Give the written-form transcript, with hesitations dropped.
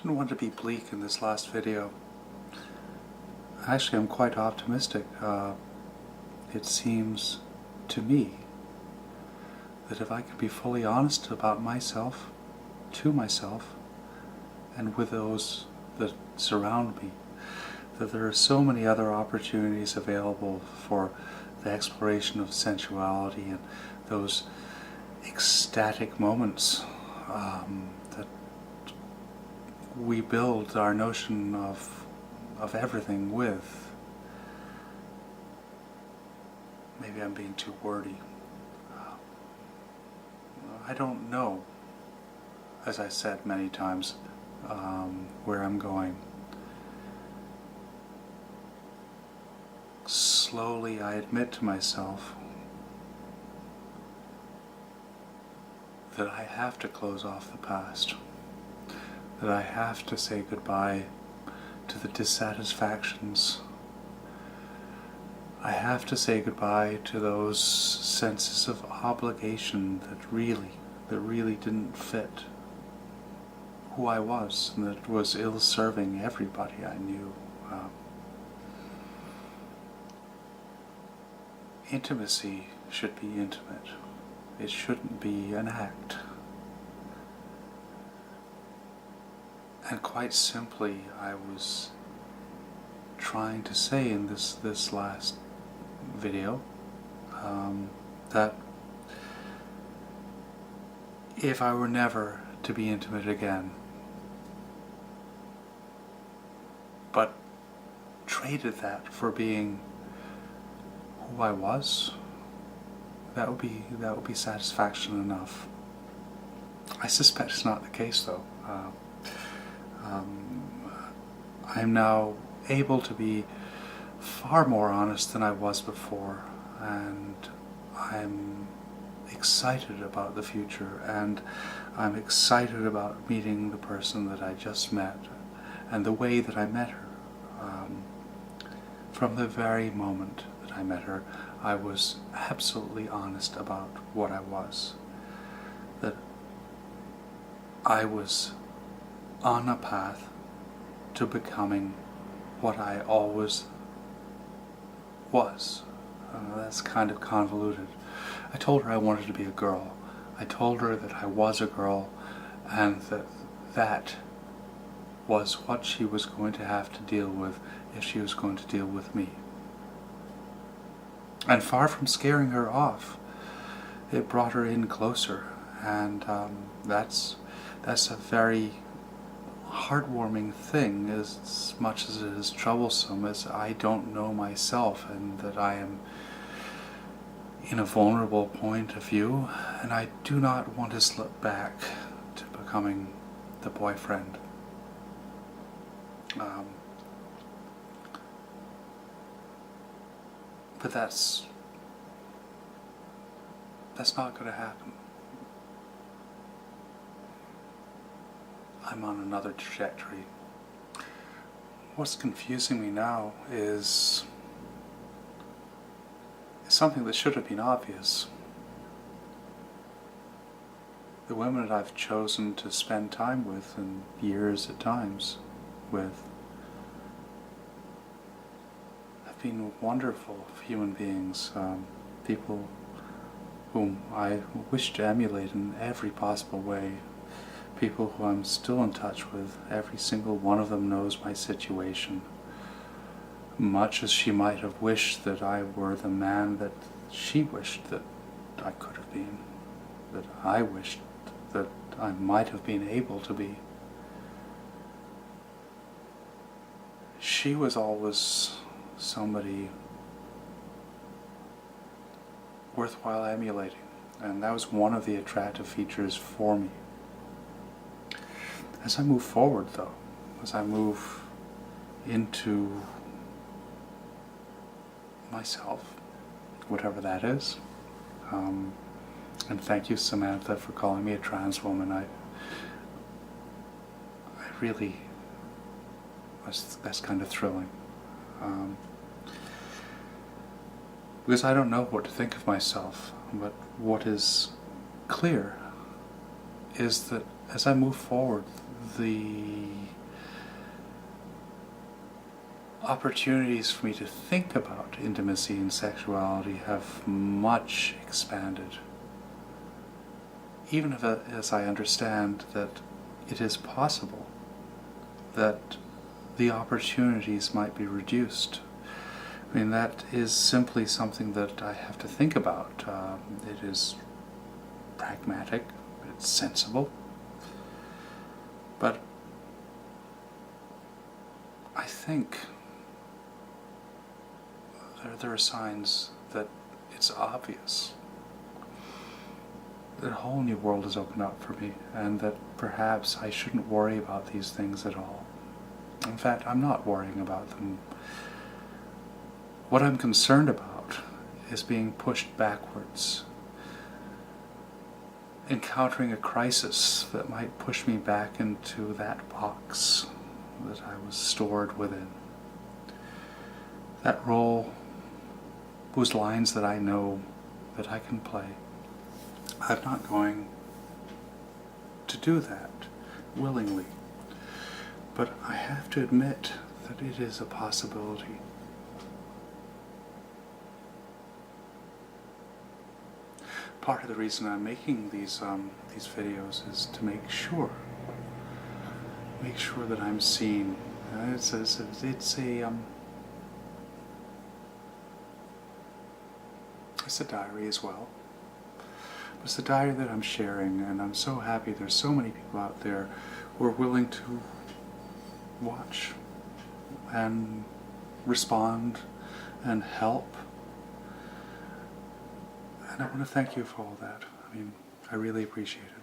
didn't want to be bleak in this last video. Actually, I'm quite optimistic. It seems to me that if I could be fully honest about myself, to myself, and with those that surround me, that there are so many other opportunities available for the exploration of sensuality and those ecstatic moments that we build our notion of everything with. Maybe I'm being too wordy. I don't know, as I said many times, where I'm going. Slowly I admit to myself that I have to close off the past, that I have to say goodbye to the dissatisfactions. I have to say goodbye to those senses of obligation that really didn't fit who I was, and that was ill-serving everybody I knew. Intimacy should be intimate. It shouldn't be an act. And quite simply, I was trying to say in this last video that if I were never to be intimate again, but traded that for being who I was, that would be satisfaction enough. I suspect it's not the case, though. I'm now able to be far more honest than I was before, and I'm excited about the future, and I'm excited about meeting the person that I just met, and the way that I met her. From the very moment that I met her, I was absolutely honest about what I was. That I was on a path to becoming what I always was. That's kind of convoluted. I told her I wanted to be a girl. I told her that I was a girl, and that was what she was going to have to deal with if she was going to deal with me. And far from scaring her off, it brought her in closer, and that's a very heartwarming thing, as much as it is troublesome, as I don't know myself, and that I am in a vulnerable point of view, and I do not want to slip back to becoming the boyfriend. But that's not going to happen. I'm on another trajectory. What's confusing me now is something that should have been obvious. The women that I've chosen to spend time with, and years at times with, have been wonderful human beings, people whom I wish to emulate in every possible way. People who I'm still in touch with. Every single one of them knows my situation. Much as she might have wished that I were the man that she wished that I could have been. That I wished that I might have been able to be. She was always somebody worthwhile emulating. And that was one of the attractive features for me. As I move forward, though, as I move into myself, whatever that is, and thank you, Samantha, for calling me a trans woman. I really, that's kind of thrilling. Because I don't know what to think of myself, but what is clear is that as I move forward, the opportunities for me to think about intimacy and sexuality have much expanded. Even if, as I understand that it is possible that the opportunities might be reduced. I mean, that is simply something that I have to think about. It is pragmatic, it's sensible, but I think there are signs that it's obvious that a whole new world has opened up for me, and that perhaps I shouldn't worry about these things at all. In fact, I'm not worrying about them. What I'm concerned about is being pushed backwards, encountering a crisis that might push me back into that box that I was stored within. That role, whose lines that I know that I can play. I'm not going to do that willingly, but I have to admit that it is a possibility. Part of the reason I'm making these videos is to make sure that I'm seen. It's a diary as well. It's a diary that I'm sharing, and I'm so happy there's so many people out there who are willing to watch and respond and help. And I want to thank you for all that. I mean, I really appreciate it.